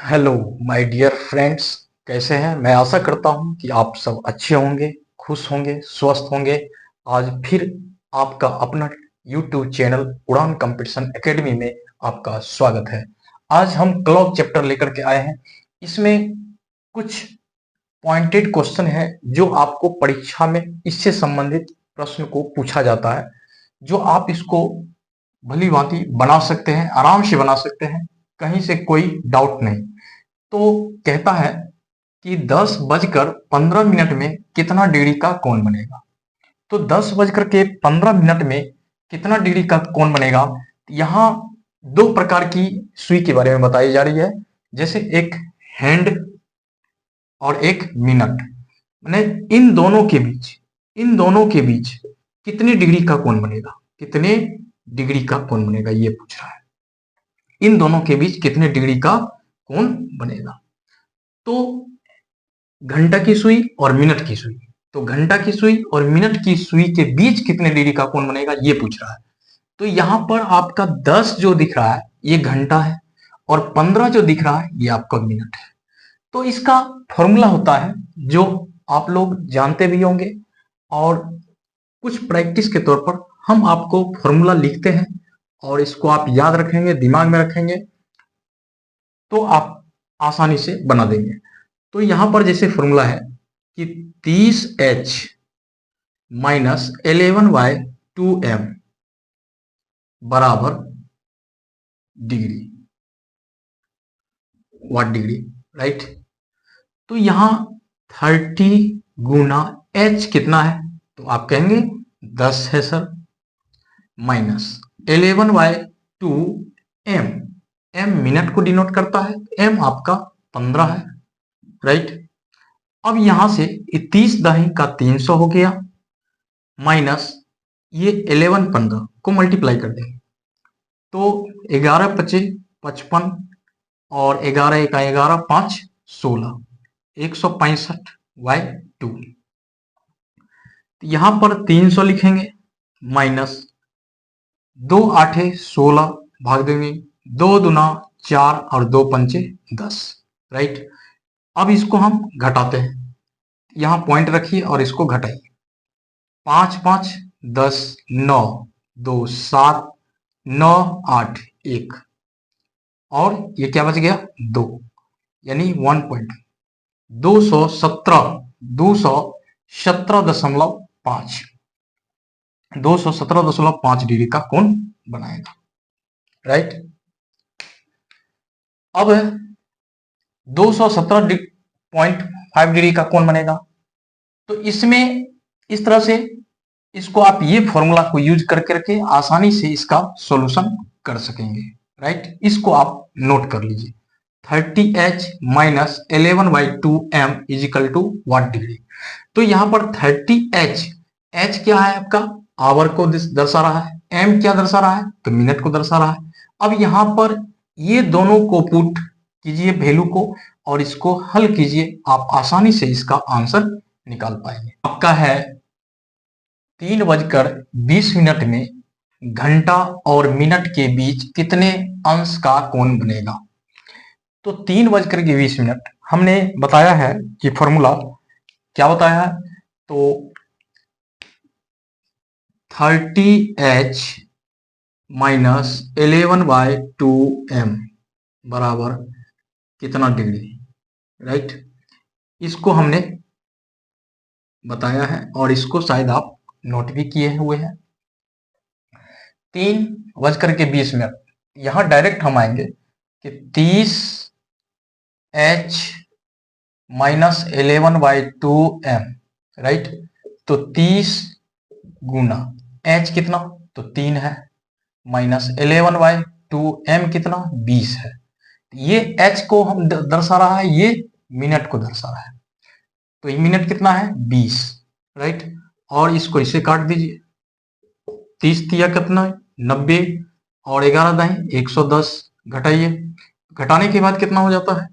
Hello my dear friends. कैसे हैं? मैं आशा करता हूं कि आप सब अच्छे होंगे, खुश होंगे, स्वस्थ होंगे। आज फिर आपका अपना यूट्यूब चैनल उड़ान कंपटीशन एकेडमी में आपका स्वागत है। आज हम क्लॉक चैप्टर लेकर के आए हैं। इसमें कुछ पॉइंटेड क्वेश्चन है जो आपको परीक्षा में इससे संबंधित प्रश्न को पूछा जाता है, जो आप इसको भली भांति बना सकते हैं, आराम से बना सकते हैं, कहीं से कोई डाउट नहीं। तो कहता है कि 10 बजकर 15 मिनट में कितना डिग्री का कोण बनेगा। तो 10 बजकर के 15 मिनट में कितना डिग्री का कोण बनेगा, यहाँ दो प्रकार की सुई के बारे में बताई जा रही है। जैसे एक हैंड और एक मिनट, मैंने इन दोनों के बीच कितने डिग्री का कोण बनेगा, कितने डिग्री का कोण बनेगा ये पूछ रहा है। इन दोनों के बीच कितने डिग्री का कोण बनेगा। तो घंटा की सुई और मिनट की सुई, तो घंटा की सुई और मिनट की सुई के बीच कितने डिग्री का कोण बनेगा ये पूछ रहा है। तो यहां पर आपका 10 जो दिख रहा है ये घंटा है, और 15 जो दिख रहा है ये आपका मिनट है। तो इसका फॉर्मूला होता है जो आप लोग जानते भी होंगे, और कुछ प्रैक्टिस के तौर पर हम आपको फॉर्मूला लिखते हैं, और इसको आप याद रखेंगे, दिमाग में रखेंगे, तो आप आसानी से बना देंगे। तो यहां पर जैसे फॉर्मूला है कि 30H माइनस 11/2m बराबर डिग्री, वाट डिग्री, राइट। तो यहां 30 गुना h कितना है, तो आप कहेंगे 10 है sir, minus 11/2m, m minute को डिनोट करता है, m आपका 15 है, राइट। अब यहां से 30 दाही का 300 हो गया, माइनस ये 11 15 को मल्टीप्लाई कर देंगे, तो 11 25 55, और 11 1 11 5 16, 165/2। यहां पर 300 लिखेंगे, माइनस 2 8 16 भाग देंगे, 2 दूना 4 और 2 पंचे 10, राइट। अब इसको हम घटाते हैं, यहां पॉइंट रखिए और इसको घटाइए। 5 5 10 9 2 7 9 8 1, और ये क्या बच गया 2, यानी 1.217 217.5 डिग्री का कोण बनाएगा, राइट। अब 217.5 डिग्री का कोण बनेगा, तो इसमें इस तरह से इसको आप ये फॉर्मूला को यूज करके आसानी से इसका सॉल्यूशन कर सकेंगे, राइट। इसको आप नोट कर लीजिए, 30H minus 11/2m is equal to what degree. तो यहां पर 30H, H क्या है आपका, आवर को दर्शा रहा है, M क्या दर्शा रहा है, तो मिनट को दर्शा रहा है। अब यहां पर ये दोनों को पुट कीजिए वैल्यू को, और इसको हल कीजिए, आप आसानी से इसका आंसर निकाल पाएंगे। आपका है 3 बजकर 20 मिनट में घंटा और मिनट के बीच कितने अंश का कोण बनेगा। तो 3 बजकर 20 मिनट हमने बताया है कि फॉर्मूला क्या बताया है, तो 30H माइनस 11/2m बराबर कितना डिग्री, राइट। इसको हमने बताया है, और इसको शायद आप नोट भी किए हुए हैं। 3 बजकर 20 मिनट, यहां डायरेक्ट हम आएंगे कि 30H माइनस 11/2m, राइट। तो 30 गुना H कितना, तो 3 है, माइनस 11/2m कितना 20 है। ये H को हम दर्शा रहा है, ये मिनट को दर्शा रहा है, तो ये मिनट कितना है 20, राइट। और इसको इसे काट दीजिए, 30 दिया कितना 90, और 11 दाई 110, घटाइए, घटाने के बाद कितना हो जाता है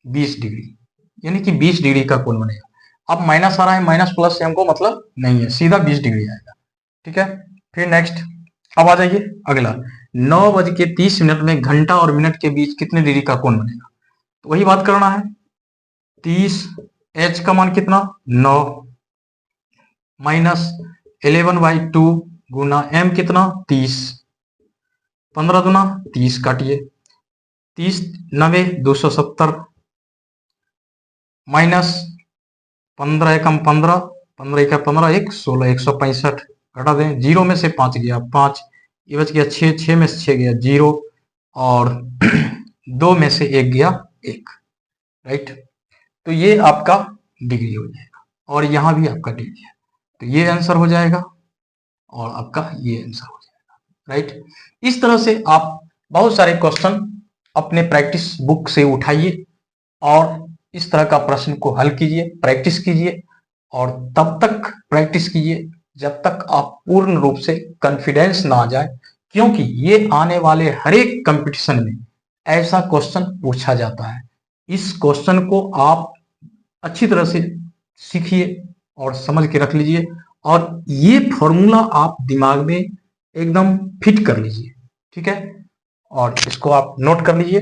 20 डिग्री, यानी कि 20 डिग्री का कोण बनेगा। अब माइनस आ रहा है, माइनस प्लस से हमको मतलब नहीं है, सीधा 20 डिग्री आएगा, ठीक है। फिर नेक्स्ट, अब आ जाइए अगला, 9 बज के 30 मिनट में घंटा और मिनट के बीच कितने डिग्री का कोण बनेगा। तो वही बात करना है। 30 h का मान कितना 9 माइनस 11/2 गुना m कितना 30, 15 दुना 30 काटिए, 30 90 270 माइनस 15 एकम 15, 15 एका 15 एक 16 165 घटा दें। जीरो में से 5 गया 5, ये बच गया 6, 6 में से 6 गया 0 और 2 में से 1 गया 1, राइट। तो ये आपका डिग्री हो जाएगा और यहाँ भी आपका डिग्री है, तो ये आंसर हो जाएगा और आपका ये आंसर हो जाएगा, राइट। इस तरह से आप बहुत सारे क्वेश्चन अपने प्रैक्टिस बुक से उठाइए और इस तरह का प्रश्न को हल कीजिए, प्रैक्टिस कीजिए और तब तक प्रैक्टिस कीजिए जब तक आप पूर्ण रूप से कॉन्फिडेंस ना आ जाए, क्योंकि ये आने वाले हर एक कंपटीशन में ऐसा क्वेश्चन पूछा जाता है। इस क्वेश्चन को आप अच्छी तरह से सीखिए और समझ के रख लीजिए और ये फॉर्मूला आप दिमाग में एकदम फिट कर लीजिए, ठीक है। और इसको आप नोट कर लीजिए।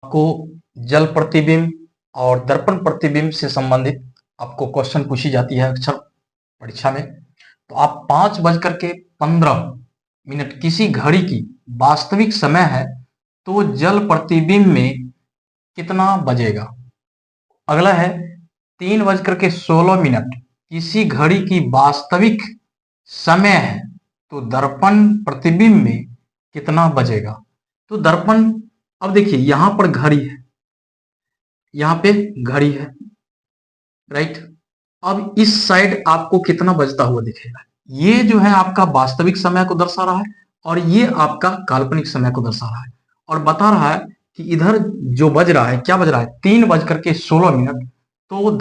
आपको जल प्रतिबिंब और दर्पण प्रतिबिंब से संबंधित आपको क्वेश्चन पूछी जाती है अक्सर परीक्षा में, तो आप 5:15 किसी घड़ी की वास्तविक समय है तो जल प्रतिबिंब में कितना बजेगा। अगला है 3:16 किसी घड़ी की वास्तविक समय है तो दर्पण प्रतिबिंब में कितना बजेगा। तो दर्पण, अब देखिए यहां पर घड़ी है, यहां पे घड़ी है, राइट। अब इस साइड आपको कितना बजता हुआ दिखेगा। ये जो है आपका वास्तविक समय को दर्शा रहा है और ये आपका काल्पनिक समय को दर्शा रहा है और बता रहा है कि इधर जो बज रहा है, क्या बज रहा है 3:16, तो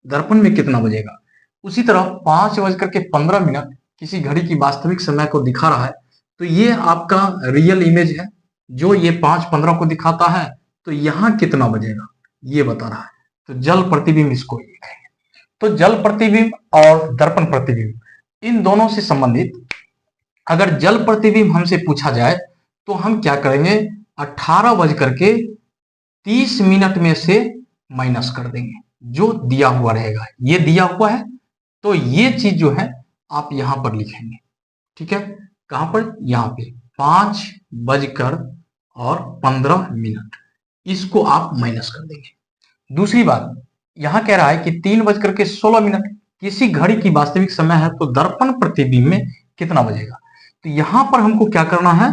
दर्पण में कितना बजेगा। उसी तरह 5:15 किसी घड़ी की वास्तविक समय को दिखा रहा है, तो ये आपका रियल इमेज है जो ये 5:15 को दिखाता है, तो यहां कितना बजेगा ये बता रहा है। तो जल प्रतिबिंब इसको ये कहेंगे। तो जल प्रतिबिंब और दर्पण प्रतिबिंब इन दोनों से संबंधित अगर जल प्रतिबिंब हमसे पूछा जाए तो हम क्या करेंगे, 18:30 में से माइनस कर देंगे जो दिया हुआ रहेगा। ये दिया हुआ है तो ये चीज जो है आप यहां पर लिखेंगे, ठीक है। कहां पर, यहां पे 5:15 इसको आप माइनस कर देंगे। दूसरी बात, यहां कह रहा है कि 3:16 किसी घड़ी की वास्तविक समय है तो दर्पण प्रतिबिंब में कितना बजेगा। तो यहां पर हमको क्या करना है,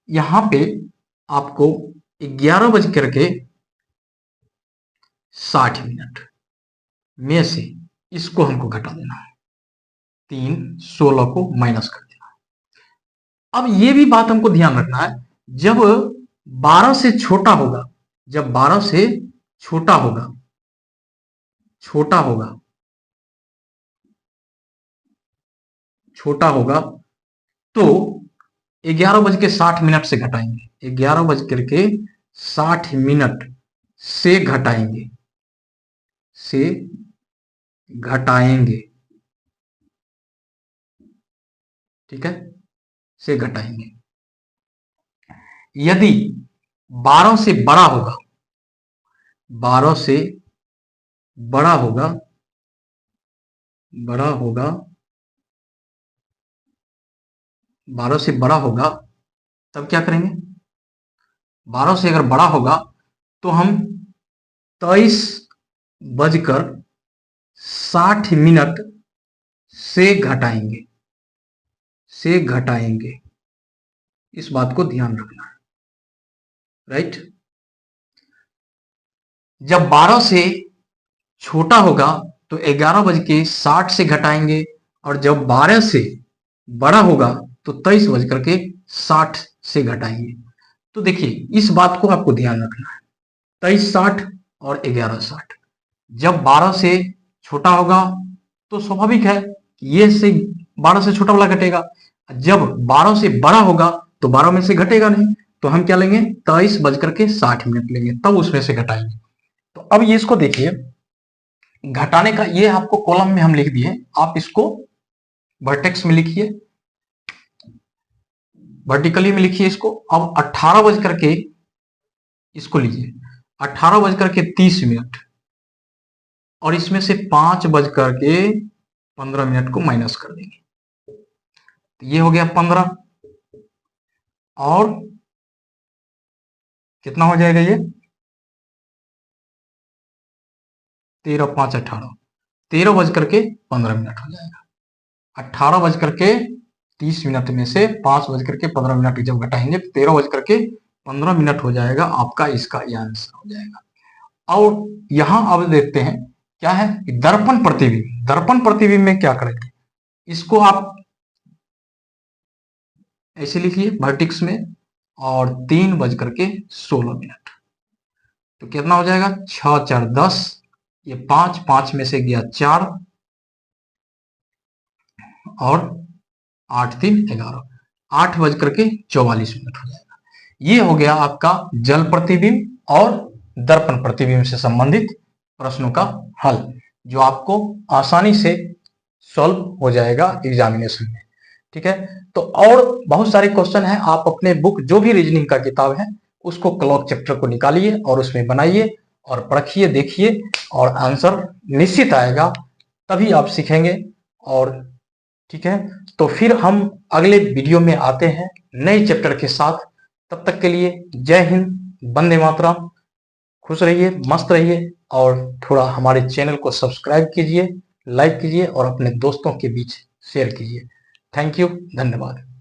यहां पे आपको 11:60 में से इसको हमको घटा देना है, 3:16 को माइनस कर देना है। अब ये भी बात हमको ध्यान रखना है, जब 12 से छोटा होगा, जब 12 से छोटा होगा तो 11:60 से घटाएंगे, 11:60 से घटाएंगे, ठीक है, से घटाएंगे। यदि 12 से बड़ा होगा, 12 से बड़ा होगा तब क्या करेंगे, 12 से अगर बड़ा होगा तो हम 23:60 से घटाएंगे, इस बात को ध्यान रखना है, राइट। जब 12 से छोटा होगा तो 11:60 से घटाएंगे और जब 12 से बड़ा होगा तो 23:60 से घटाएंगे। तो देखिए इस बात को आपको ध्यान रखना है, 23:60 और 11:60। जब 12 से छोटा होगा तो स्वाभाविक है ये से 12 से छोटा वाला घटेगा, जब 12 से बड़ा होगा तो 12 में से घटेगा नहीं, तो हम क्या लेंगे 23:60 लेंगे, तब उसमें से घटाएंगे। तो अब ये इसको देखिए, घटाने का ये आपको कॉलम में हम लिख दिए, आप इसको वर्टेक्स में लिखिए, वर्टिकली में लिखिए इसको। अब 18 इसको लीजिए, 18:30 और इसमें से 5:15 को माइनस कर देंगे, तो ये हो गया 15। और कितना हो जाएगा ये 13×5 = 18, 13:15 हो जाएगा। 18:30 में से 5:15 जब घटाएंगे तो 13:15 हो जाएगा। आपका इसका यह आंसर हो जाएगा। और यहां अब देखते हैं क्या है, दर्पण प्रतिबिंब। दर्पण प्रतिबिंब में क्या करेंगे, इसको आप ऐसे लिखिए वर्टिक्स में, और 3:16, तो कितना हो जाएगा 6×4 = 10, ये 5 में से गया 4, और 8×3 = 11, 8:44 हो जाएगा। ये हो गया आपका जल प्रतिबिंब और दर्पण प्रतिबिंब से संबंधित प्रश्नों का हल, जो आपको आसानी से सॉल्व हो जाएगा एग्जामिनेशन में। ठीक है, तो और बहुत सारे क्वेश्चन हैं। आप अपने बुक जो भी रीजनिंग का किताब है उसको क्लॉक चैप्टर को निकालिए और उसमें बनाइए और परखिए, देखिए, और आंसर निश्चित आएगा, तभी आप सीखेंगे। और ठीक है, तो फिर हम अगले वीडियो में आते हैं नए चैप्टर के साथ। तब तक के लिए जय हिंद, वंदे मातरम। खुश रहिए, मस्त रहिए, और थोड़ा हमारे चैनल को सब्सक्राइब कीजिए, लाइक कीजिए और अपने दोस्तों के बीच शेयर कीजिए। थैंक यू, धन्यवाद।